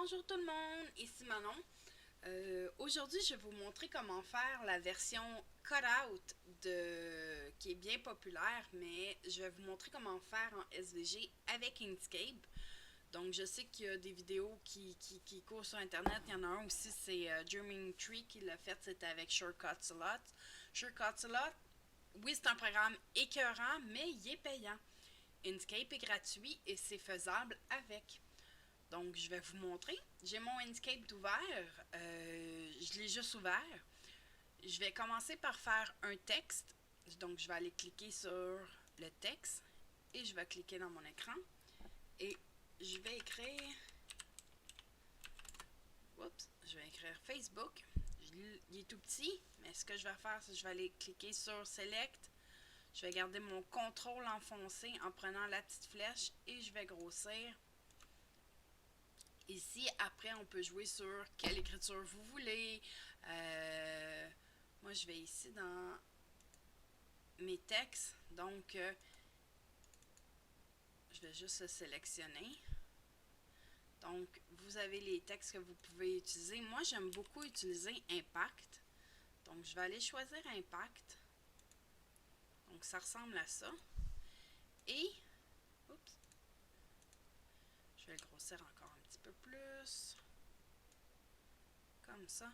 Bonjour tout le monde, ici Manon. Aujourd'hui, je vais vous montrer comment faire la version cutout qui est bien populaire, mais je vais vous montrer comment faire en SVG avec Inkscape. Donc, je sais qu'il y a des vidéos qui courent sur Internet. Il y en a un aussi, c'est Germing Tree qui l'a fait, c'était avec Shortcuts a Lot. Shortcuts a Lot, oui, c'est un programme écœurant, mais il est payant. Inkscape est gratuit et c'est faisable avec. Donc, je vais vous montrer. J'ai mon Inkscape ouvert. Je l'ai juste ouvert. Je vais commencer par faire un texte. Donc, je vais aller cliquer sur le texte et je vais cliquer dans mon écran. Et je vais écrire... Oups, je vais écrire Facebook. Il est tout petit, mais ce que je vais faire, c'est que je vais aller cliquer sur Select. Je vais garder mon contrôle enfoncé en prenant la petite flèche et je vais grossir. Ici, après, on peut jouer sur quelle écriture vous voulez. Moi, je vais ici dans mes textes. Donc, je vais juste le sélectionner. Donc, vous avez les textes que vous pouvez utiliser. Moi, j'aime beaucoup utiliser Impact. Donc, je vais aller choisir Impact. Donc, ça ressemble à ça. Et, oups, je vais le grossir encore un petit peu plus. Comme ça.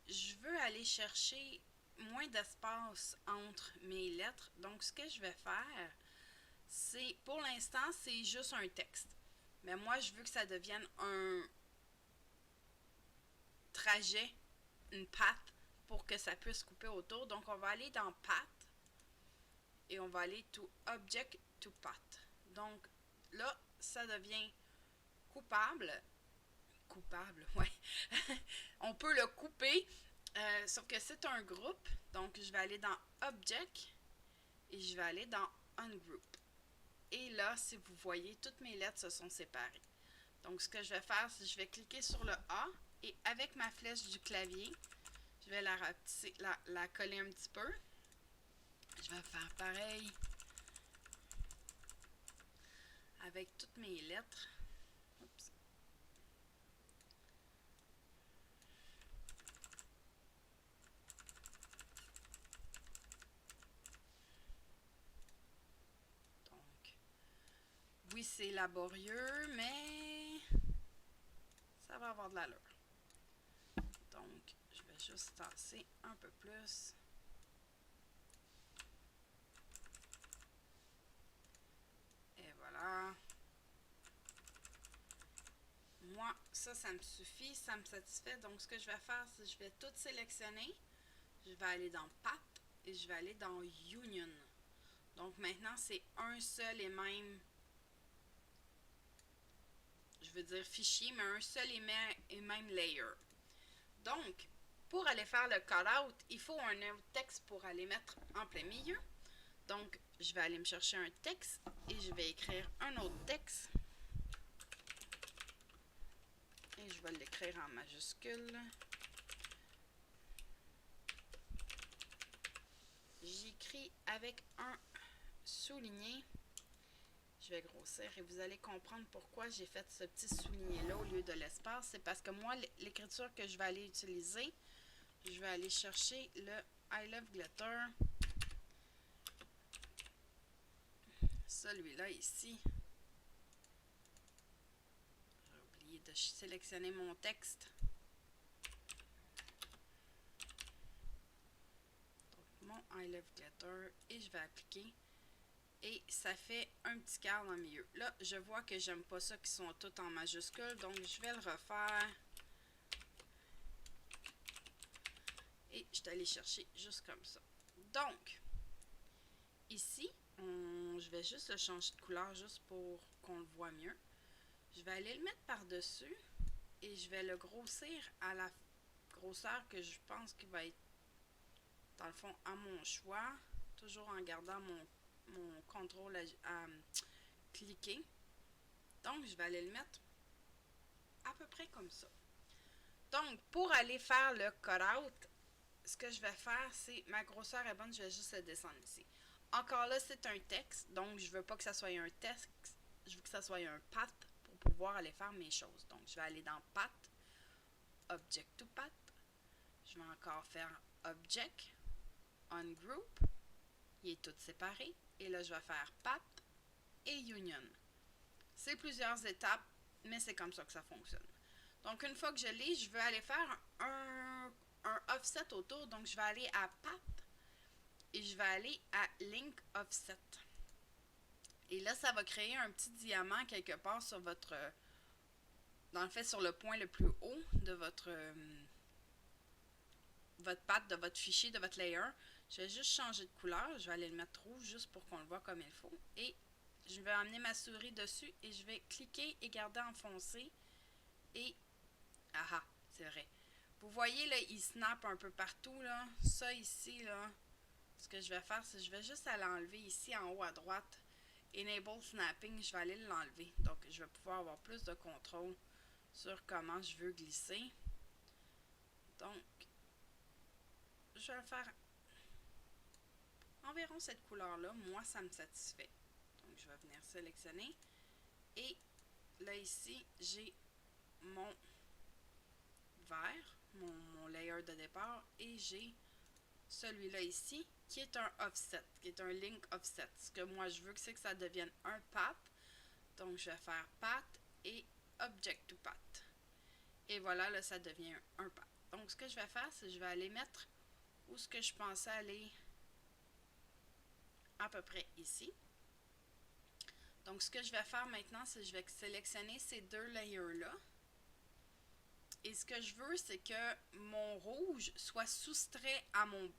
Je veux aller chercher moins d'espace entre mes lettres. Donc, ce que je vais faire, c'est, pour l'instant, c'est juste un texte. Mais moi, je veux que ça devienne un trajet, une patte, pour que ça puisse couper autour. Donc, on va aller dans Path et on va aller to Object to Path. Donc, là, ça devient coupable. Coupable, ouais. On peut le couper, sauf que c'est un groupe. Donc, je vais aller dans Object et je vais aller dans Ungroup. Et là, si vous voyez, toutes mes lettres se sont séparées. Donc, ce que je vais faire, c'est que je vais cliquer sur le A et avec ma flèche du clavier, je vais la rapetisser, la coller un petit peu. Je vais faire pareil avec toutes mes lettres. Oups. Donc, oui, c'est laborieux, mais ça va avoir de l'allure. Donc, je vais juste tasser un peu plus. Et voilà. Moi, ça me suffit, ça me satisfait. Donc, ce que je vais faire, c'est que je vais tout sélectionner. Je vais aller dans Path et je vais aller dans Union. Donc, maintenant, c'est un seul et même, je veux dire fichier, mais un seul et même layer. Donc, pour aller faire le cutout, il faut un autre texte pour aller mettre en plein milieu. Donc, je vais aller me chercher un texte et je vais écrire un autre texte. Et je vais l'écrire en majuscule. J'écris avec un souligné. Je vais grossir et vous allez comprendre pourquoi j'ai fait ce petit souligné-là au lieu de l'espace. C'est parce que moi, l'écriture que je vais aller utiliser, je vais aller chercher le I Love Glitter. Celui-là ici. J'ai oublié de sélectionner mon texte. Donc, mon I Love Glitter et je vais appliquer. Et ça fait un petit quart dans le milieu. Là, je vois que j'aime pas ça qui sont toutes en majuscule, donc je vais le refaire. Et je vais aller chercher juste comme ça. Donc, ici, je vais juste le changer de couleur juste pour qu'on le voit mieux. Je vais aller le mettre par-dessus et je vais le grossir à la grosseur que je pense qu'il va être, dans le fond, à mon choix. Toujours en gardant mon contrôle à cliquer. Donc, je vais aller le mettre à peu près comme ça. Donc, pour aller faire le cutout, ce que je vais faire, c'est, ma grosseur est bonne, je vais juste le descendre ici. Encore là, c'est un texte, donc je veux pas que ça soit un texte, je veux que ça soit un path pour pouvoir aller faire mes choses. Donc, je vais aller dans Path, Object to Path. Je vais encore faire Object, Ungroup. Il est tout séparé. Et là, je vais faire Path et Union. C'est plusieurs étapes, mais c'est comme ça que ça fonctionne. Donc, une fois que je l'ai, je vais aller faire un offset autour. Donc, je vais aller à Path et je vais aller à Link Offset. Et là, ça va créer un petit diamant quelque part sur votre... dans le fait, sur le point le plus haut de votre patte, de votre fichier, de votre layer. Je vais juste changer de couleur. Je vais aller le mettre rouge juste pour qu'on le voit comme il faut. Et je vais amener ma souris dessus et je vais cliquer et garder enfoncé. Et... ah, c'est vrai. Vous voyez, là, il snap un peu partout, là. Ça, ici, là, ce que je vais faire, c'est que je vais juste aller enlever ici, en haut à droite. Enable Snapping, je vais aller l'enlever. Donc, je vais pouvoir avoir plus de contrôle sur comment je veux glisser. Donc, je vais le faire environ cette couleur-là. Moi, ça me satisfait. Donc, je vais venir sélectionner. Et là, ici, j'ai mon vert, mon layer de départ. Et j'ai celui-là ici, qui est un offset, qui est un link offset. Ce que moi, je veux, c'est que ça devienne un path. Donc, je vais faire path et object to path. Et voilà, là, ça devient un path. Donc, ce que je vais faire, c'est que je vais aller mettre où ce que je pensais aller à peu près ici. Donc, ce que je vais faire maintenant, c'est que je vais sélectionner ces deux layers-là. Et ce que je veux, c'est que mon rouge soit soustrait à mon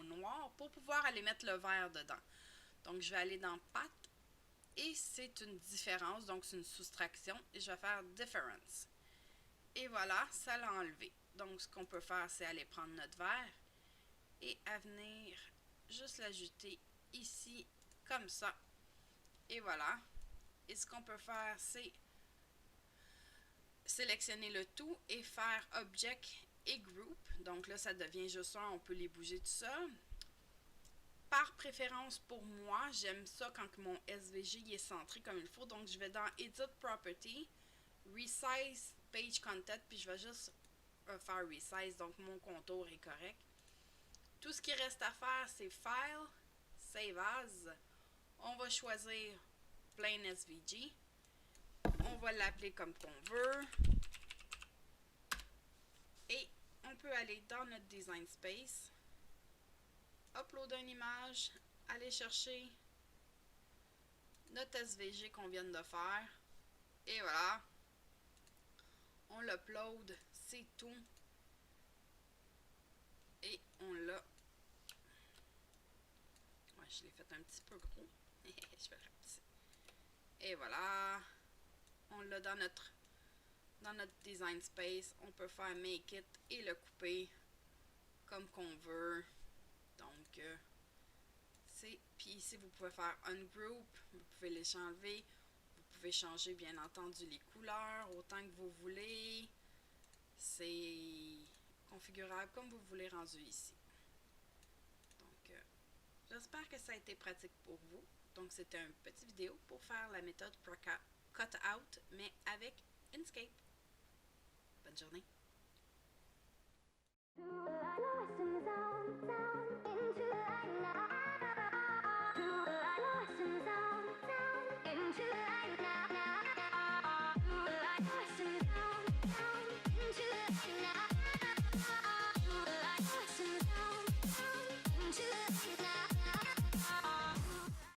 noir pour pouvoir aller mettre le vert dedans. Donc, je vais aller dans Path et c'est une différence, donc c'est une soustraction. Et je vais faire Difference. Et voilà, ça l'a enlevé. Donc, ce qu'on peut faire, c'est aller prendre notre vert et à venir juste l'ajouter ici, comme ça. Et voilà. Et ce qu'on peut faire, c'est sélectionner le tout et faire Object et Group. Donc là, ça devient juste ça, on peut les bouger tout ça. Par préférence pour moi, j'aime ça quand mon SVG est centré comme il faut. Donc je vais dans Edit Property, Resize Page Content, puis je vais juste faire Resize, donc mon contour est correct. Tout ce qui reste à faire, c'est File, Save As. On va choisir Plain SVG. On va l'appeler comme qu'on veut. Et on peut aller dans notre Design Space, uploader une image, aller chercher notre SVG qu'on vient de faire. Et voilà. On l'upload, c'est tout. Et on l'a. Ouais, je l'ai fait un petit peu gros. Je vais le rapetisser. Et voilà. On l'a dans notre design space. On peut faire make it et le couper comme qu'on veut. Donc, c'est. Puis ici, vous pouvez faire ungroup. Vous pouvez les enlever. Vous pouvez changer, bien entendu, les couleurs autant que vous voulez. C'est configurable comme vous voulez rendu ici. Donc, j'espère que ça a été pratique pour vous. Donc, c'était une petite vidéo pour faire la méthode Cutout, mais avec Inkscape. Bonne journée!